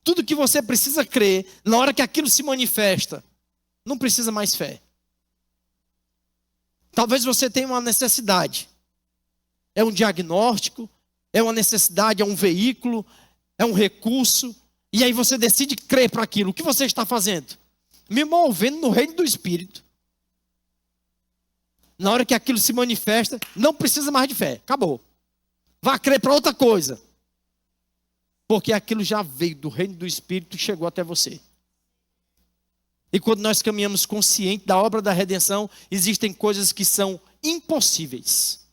Speaker 3: Tudo que você precisa crer, na hora que aquilo se manifesta, não precisa mais fé. Talvez você tenha uma necessidade. É um diagnóstico, é uma necessidade, é um veículo, é um recurso. E aí você decide crer para aquilo. O que você está fazendo? Me movendo no reino do Espírito. Na hora que aquilo se manifesta, não precisa mais de fé. Acabou. Vá crer para outra coisa. Porque aquilo já veio do reino do Espírito e chegou até você. E quando nós caminhamos consciente da obra da redenção, existem coisas que são impossíveis.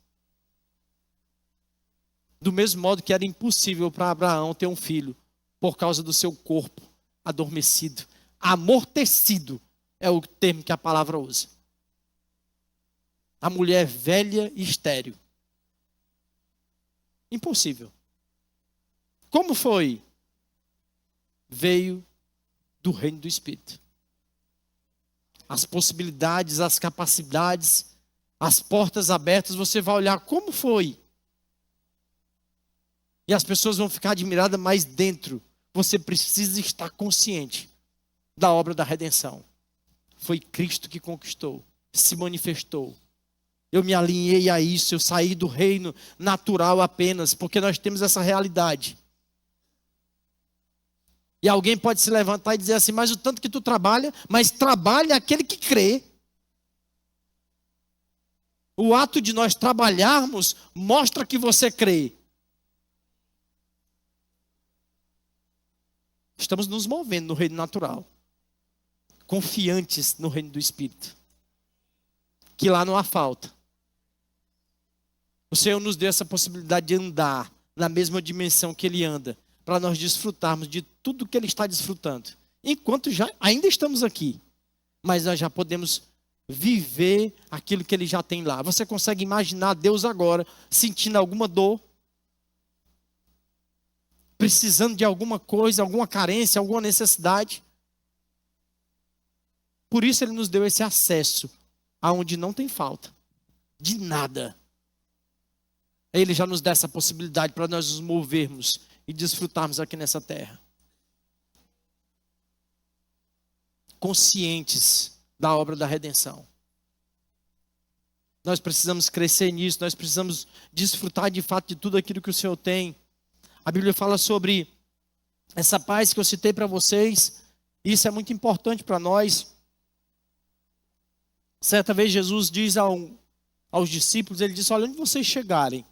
Speaker 3: Do mesmo modo que era impossível para Abraão ter um filho, por causa do seu corpo adormecido. Amortecido é o termo que a palavra usa. A mulher velha e estéril. Impossível. Como foi? Veio do reino do Espírito. As possibilidades, as capacidades, as portas abertas, você vai olhar como foi. E as pessoas vão ficar admiradas, mas dentro você precisa estar consciente da obra da redenção. Foi Cristo que conquistou, se manifestou. Eu me alinhei a isso, eu saí do reino natural apenas, porque nós temos essa realidade. E alguém pode se levantar e dizer assim, mas o tanto que tu trabalha, mas trabalha aquele que crê. O ato de nós trabalharmos mostra que você crê. Estamos nos movendo no reino natural, confiantes no reino do Espírito, que lá não há falta. O Senhor nos deu essa possibilidade de andar na mesma dimensão que Ele anda, para nós desfrutarmos de tudo que Ele está desfrutando. Enquanto ainda estamos aqui, mas nós já podemos viver aquilo que Ele já tem lá. Você consegue imaginar Deus agora sentindo alguma dor? Precisando de alguma coisa, alguma carência, alguma necessidade? Por isso Ele nos deu esse acesso aonde não tem falta de nada. Ele já nos dá essa possibilidade para nós nos movermos e desfrutarmos aqui nessa terra. Conscientes da obra da redenção. Nós precisamos crescer nisso, nós precisamos desfrutar de fato de tudo aquilo que o Senhor tem. A Bíblia fala sobre essa paz que eu citei para vocês. Isso é muito importante para nós. Certa vez Jesus diz aos discípulos, ele disse, olha, onde vocês chegarem,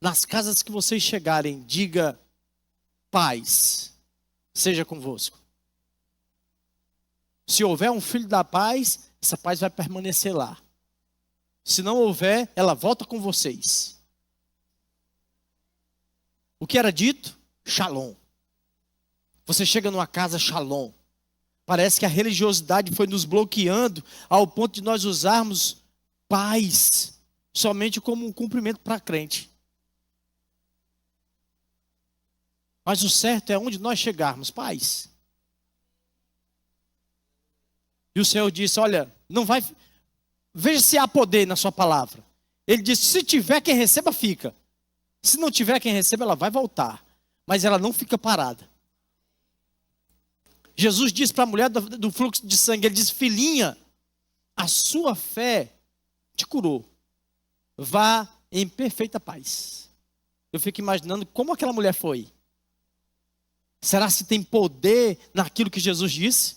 Speaker 3: nas casas que vocês chegarem, diga, paz seja convosco. Se houver um filho da paz, essa paz vai permanecer lá. Se não houver, ela volta com vocês. O que era dito? Shalom. Você chega numa casa, shalom. Parece que a religiosidade foi nos bloqueando ao ponto de nós usarmos paz somente como um cumprimento para crente. Mas o certo é onde nós chegarmos, paz. E o Senhor disse, olha, não vai... Veja se há poder na sua palavra. Ele disse, se tiver quem receba, fica. Se não tiver quem receba, ela vai voltar. Mas ela não fica parada. Jesus disse para a mulher do fluxo de sangue, ele disse, filhinha, a sua fé te curou. Vá em perfeita paz. Eu fico imaginando como aquela mulher foi. Será se tem poder naquilo que Jesus disse?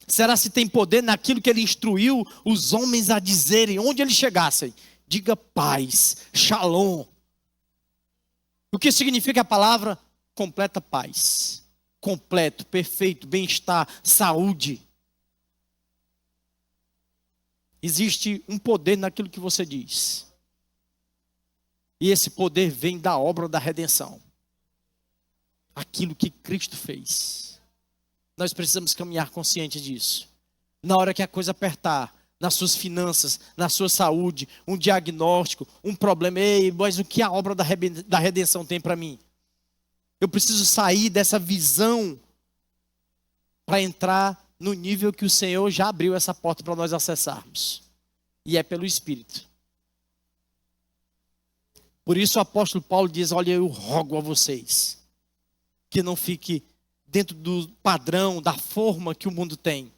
Speaker 3: Será se tem poder naquilo que ele instruiu os homens a dizerem, onde eles chegassem? Diga paz, shalom. O que significa a palavra? Completa paz. Completo, perfeito, bem-estar, saúde. Existe um poder naquilo que você diz. E esse poder vem da obra da redenção. Aquilo que Cristo fez. Nós precisamos caminhar conscientes disso. Na hora que a coisa apertar, nas suas finanças, na sua saúde, um diagnóstico, um problema, ei, mas o que a obra da redenção tem para mim? Eu preciso sair dessa visão para entrar no nível que o Senhor já abriu essa porta para nós acessarmos. E é pelo Espírito. Por isso o apóstolo Paulo diz, olha, eu rogo a vocês que não fique dentro do padrão, da forma que o mundo tem.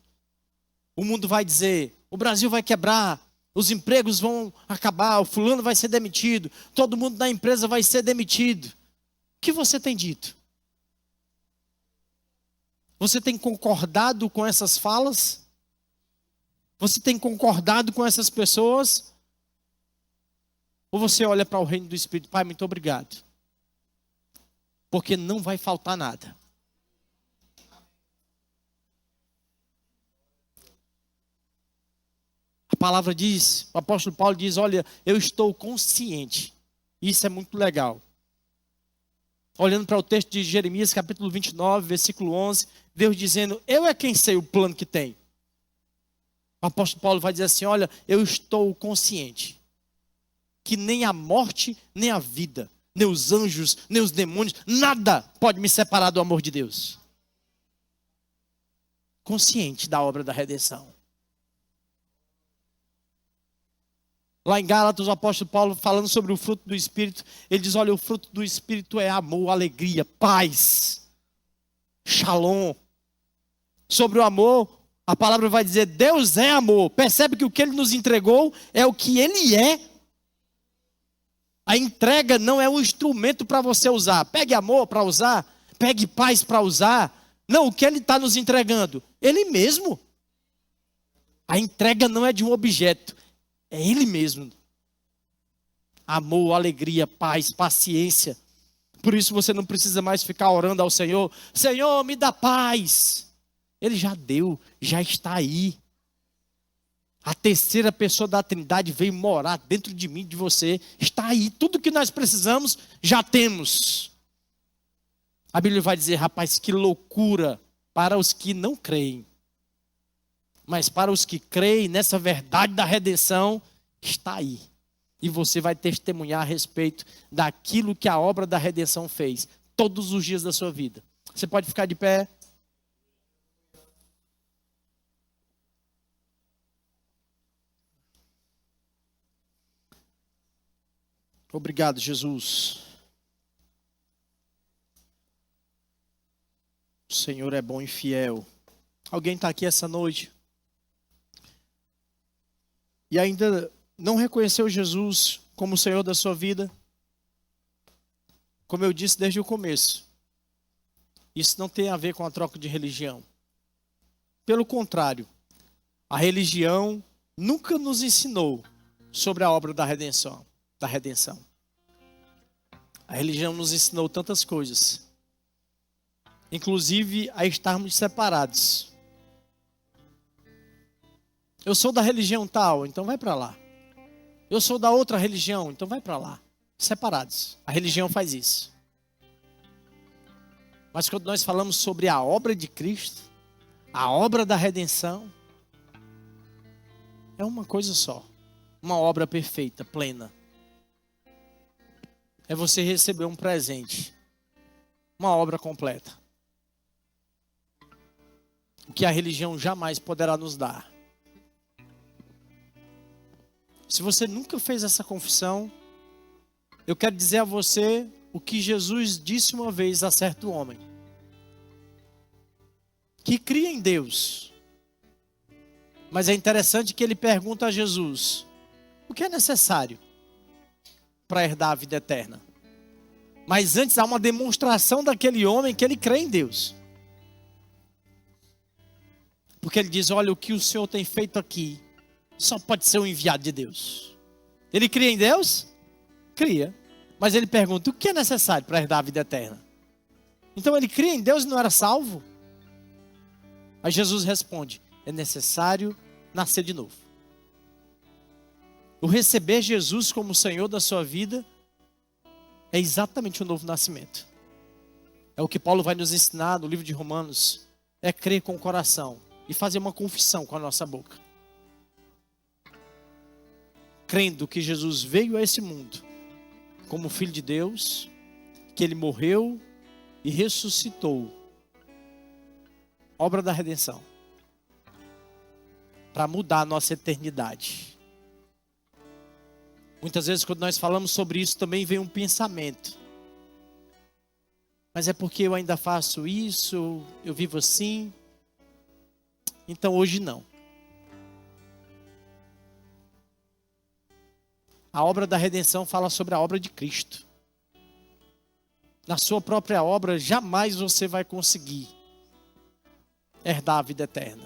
Speaker 3: O mundo vai dizer, o Brasil vai quebrar, os empregos vão acabar, o fulano vai ser demitido, todo mundo da empresa vai ser demitido. O que você tem dito? Você tem concordado com essas falas? Você tem concordado com essas pessoas? Ou você olha para o reino do Espírito, Pai, muito obrigado. Porque não vai faltar nada. A palavra diz, o apóstolo Paulo diz, olha, eu estou consciente. Isso é muito legal. Olhando para o texto de Jeremias, capítulo 29, versículo 11, Deus dizendo, eu é quem sei o plano que tem. O apóstolo Paulo vai dizer assim, olha, eu estou consciente que nem a morte, nem a vida, nem os anjos, nem os demônios, nada pode me separar do amor de Deus. Consciente da obra da redenção. Lá em Gálatas, o apóstolo Paulo, falando sobre o fruto do Espírito, ele diz, olha, o fruto do Espírito é amor, alegria, paz, shalom. Sobre o amor, a palavra vai dizer, Deus é amor. Percebe que o que Ele nos entregou é o que Ele é. A entrega não é um instrumento para você usar. Pegue amor para usar, pegue paz para usar. Não, o que Ele está nos entregando? Ele mesmo. A entrega não é de um objeto. É Ele mesmo. Amor, alegria, paz, paciência. Por isso você não precisa mais ficar orando ao Senhor. Senhor, me dá paz. Ele já deu, já está aí. A terceira pessoa da Trindade veio morar dentro de mim, de você. Está aí. Tudo que nós precisamos, já temos. A Bíblia vai dizer, rapaz, que loucura para os que não creem. Mas para os que creem nessa verdade da redenção, está aí. E você vai testemunhar a respeito daquilo que a obra da redenção fez. Todos os dias da sua vida. Você pode ficar de pé. Obrigado, Jesus. O Senhor é bom e fiel. Alguém está aqui essa noite e ainda não reconheceu Jesus como o Senhor da sua vida? Como eu disse desde o começo, isso não tem a ver com a troca de religião. Pelo contrário, A religião nunca nos ensinou sobre a obra da redenção. A religião nos ensinou tantas coisas, inclusive a estarmos separados. Eu sou da religião tal, então vai para lá. Eu sou da outra religião, então vai para lá. Separados. A religião faz isso. Mas quando nós falamos sobre a obra de Cristo, a obra da redenção, é uma coisa só. Uma obra perfeita, plena. É você receber um presente. Uma obra completa. O que a religião jamais poderá nos dar. Se você nunca fez essa confissão, eu quero dizer a você o que Jesus disse uma vez a certo homem. Que cria em Deus. Mas é interessante que ele pergunta a Jesus: o que é necessário para herdar a vida eterna? Mas antes há uma demonstração daquele homem que ele crê em Deus. Porque ele diz: olha, o que o Senhor tem feito aqui só pode ser um enviado de Deus. Ele cria em Deus? Cria. Mas ele pergunta: o que é necessário para herdar a vida eterna? Então ele cria em Deus e não era salvo? Aí Jesus responde: é necessário nascer de novo. O receber Jesus como Senhor da sua vida é exatamente o novo nascimento. É o que Paulo vai nos ensinar no livro de Romanos. É crer com o coração e fazer uma confissão com a nossa boca. Crendo que Jesus veio a esse mundo como Filho de Deus, que Ele morreu e ressuscitou. Obra da redenção. Para mudar a nossa eternidade. Muitas vezes quando nós falamos sobre isso também vem um pensamento. Mas é porque eu ainda faço isso, eu vivo assim. Então hoje não. A obra da redenção fala sobre a obra de Cristo. Na sua própria obra jamais você vai conseguir herdar a vida eterna.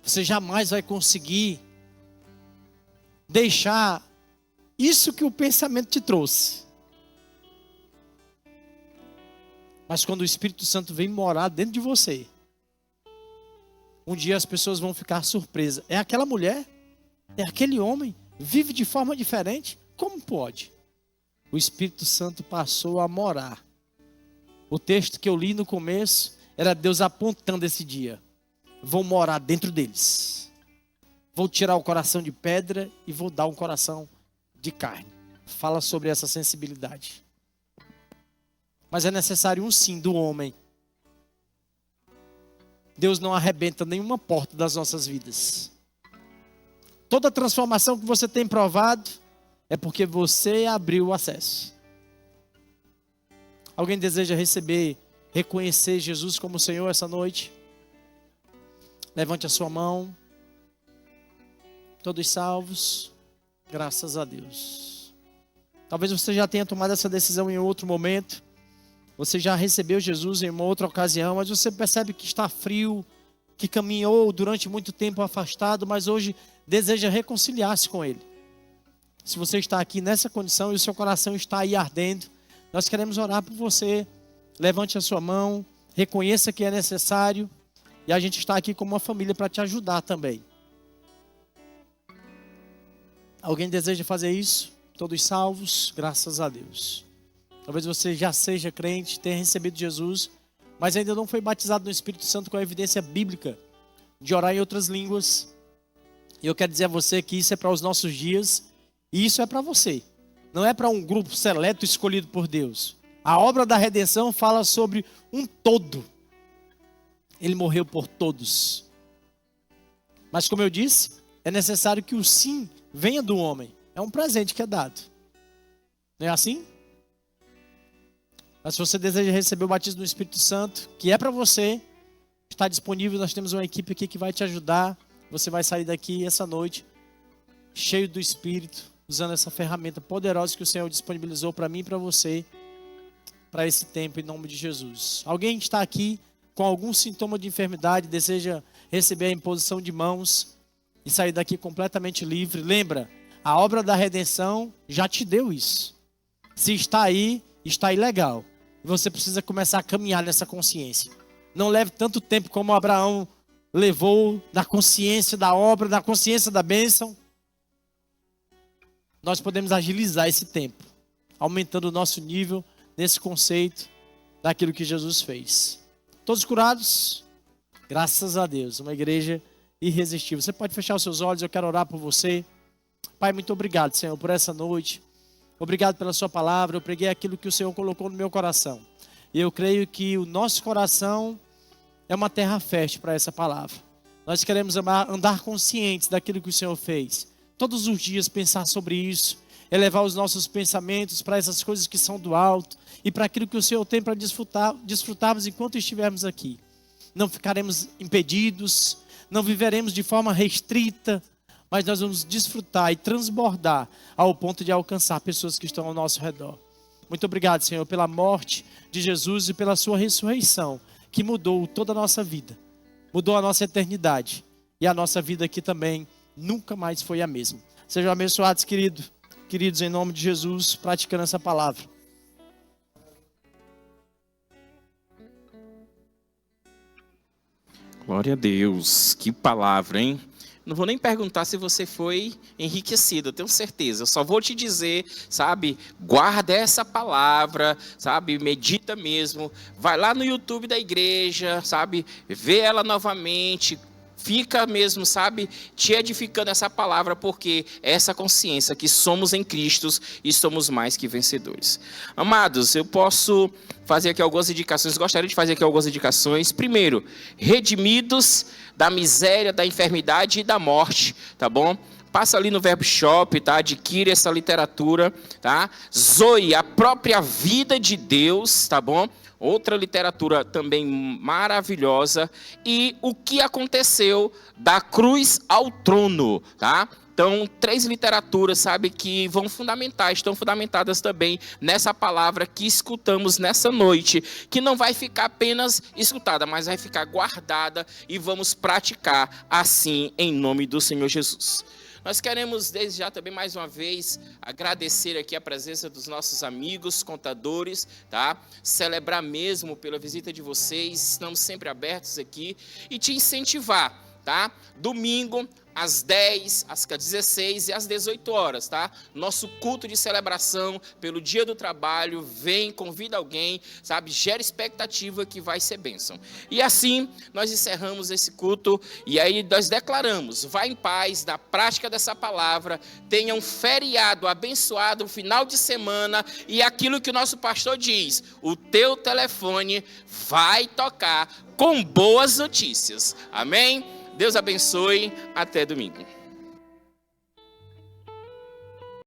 Speaker 3: Você jamais vai conseguir deixar isso que o pensamento te trouxe. Mas quando o Espírito Santo vem morar dentro de você, um dia as pessoas vão ficar surpresas. É aquela mulher? É aquele homem? Vive de forma diferente? Como pode? O Espírito Santo passou a morar. O texto que eu li no começo era Deus apontando esse dia. Vou morar dentro deles. Vou tirar o coração de pedra e vou dar um coração de carne. Fala sobre essa sensibilidade. Mas é necessário um sim do homem. Deus não arrebenta nenhuma porta das nossas vidas. Toda transformação que você tem provado é porque você abriu o acesso. Alguém deseja receber, reconhecer Jesus como Senhor essa noite? Levante a sua mão. Todos salvos? Graças a Deus. Talvez você já tenha tomado essa decisão em outro momento. Você já recebeu Jesus em uma outra ocasião, mas você percebe que está frio, que caminhou durante muito tempo afastado, mas hoje deseja reconciliar-se com Ele. Se você está aqui nessa condição e o seu coração está aí ardendo, nós queremos orar por você. Levante a sua mão, reconheça que é necessário, e a gente está aqui como uma família para te ajudar também. Alguém deseja fazer isso? Todos salvos? Graças a Deus. Talvez você já seja crente, tenha recebido Jesus, mas ainda não foi batizado no Espírito Santo com a evidência bíblica de orar em outras línguas. E eu quero dizer a você que isso é para os nossos dias e isso é para você. Não é para um grupo seleto escolhido por Deus. A obra da redenção fala sobre um todo. Ele morreu por todos. Mas como eu disse, é necessário que o sim venha do homem. É um presente que é dado. Não é assim? Mas se você deseja receber o batismo do Espírito Santo, que é para você, está disponível, nós temos uma equipe aqui que vai te ajudar. Você vai sair daqui essa noite cheio do Espírito, usando essa ferramenta poderosa que o Senhor disponibilizou para mim e para você, para esse tempo, em nome de Jesus. Alguém está aqui com algum sintoma de enfermidade, deseja receber a imposição de mãos e sair daqui completamente livre, lembra, a obra da redenção já te deu isso. Se está aí, está ilegal. E você precisa começar a caminhar nessa consciência. Não leve tanto tempo como Abraão levou da consciência da obra, da consciência da bênção. Nós podemos agilizar esse tempo, aumentando o nosso nível nesse conceito daquilo que Jesus fez. Todos curados? Graças a Deus, uma igreja irresistível. Você pode fechar os seus olhos, eu quero orar por você. Pai, muito obrigado, Senhor, por essa noite. Obrigado pela sua palavra. Eu preguei aquilo que o Senhor colocou no meu coração. E eu creio que o nosso coração é uma terra fértil para essa palavra. Nós queremos andar conscientes daquilo que o Senhor fez. Todos os dias pensar sobre isso. Elevar os nossos pensamentos para essas coisas que são do alto. E para aquilo que o Senhor tem para desfrutarmos enquanto estivermos aqui. Não ficaremos impedidos. Não viveremos de forma restrita. Mas nós vamos desfrutar e transbordar ao ponto de alcançar pessoas que estão ao nosso redor. Muito obrigado, Senhor, pela morte de Jesus e pela sua ressurreição, que mudou toda a nossa vida. Mudou a nossa eternidade. E a nossa vida aqui também nunca mais foi a mesma. Sejam abençoados, queridos, em nome de Jesus, praticando essa palavra.
Speaker 1: Glória a Deus, que palavra, hein? Não vou nem perguntar se você foi enriquecido, eu tenho certeza. Eu só vou te dizer, sabe, guarda essa palavra, sabe, medita mesmo. Vai lá no YouTube da igreja, sabe, vê ela novamente. Fica mesmo, sabe, te edificando essa palavra, porque é essa consciência que somos em Cristo e somos mais que vencedores. Amados, eu posso fazer aqui algumas indicações, gostaria de fazer aqui algumas indicações. Primeiro, redimidos da miséria, da enfermidade e da morte, tá bom? Passa ali no Verbo Shop, tá? Adquire essa literatura, tá? Zoe, a própria vida de Deus, tá bom? Outra literatura também maravilhosa. E o que aconteceu da cruz ao trono, tá? Então, 3 literaturas, sabe, que estão fundamentadas também nessa palavra que escutamos nessa noite, que não vai ficar apenas escutada, mas vai ficar guardada e vamos praticar assim em nome do Senhor Jesus. Nós queremos desde já também mais uma vez agradecer aqui a presença dos nossos amigos contadores, tá? Celebrar mesmo pela visita de vocês, estamos sempre abertos aqui e te incentivar, tá? Domingo às 10, às 16 e às 18 horas, tá? Nosso culto de celebração pelo Dia do Trabalho, vem, convida alguém, sabe? Gera expectativa que vai ser bênção. E assim, nós encerramos esse culto e aí nós declaramos, vá em paz, na prática dessa palavra, tenha um feriado abençoado, um final de semana e aquilo que o nosso pastor diz, o teu telefone vai tocar com boas notícias. Amém? Deus abençoe. Até domingo.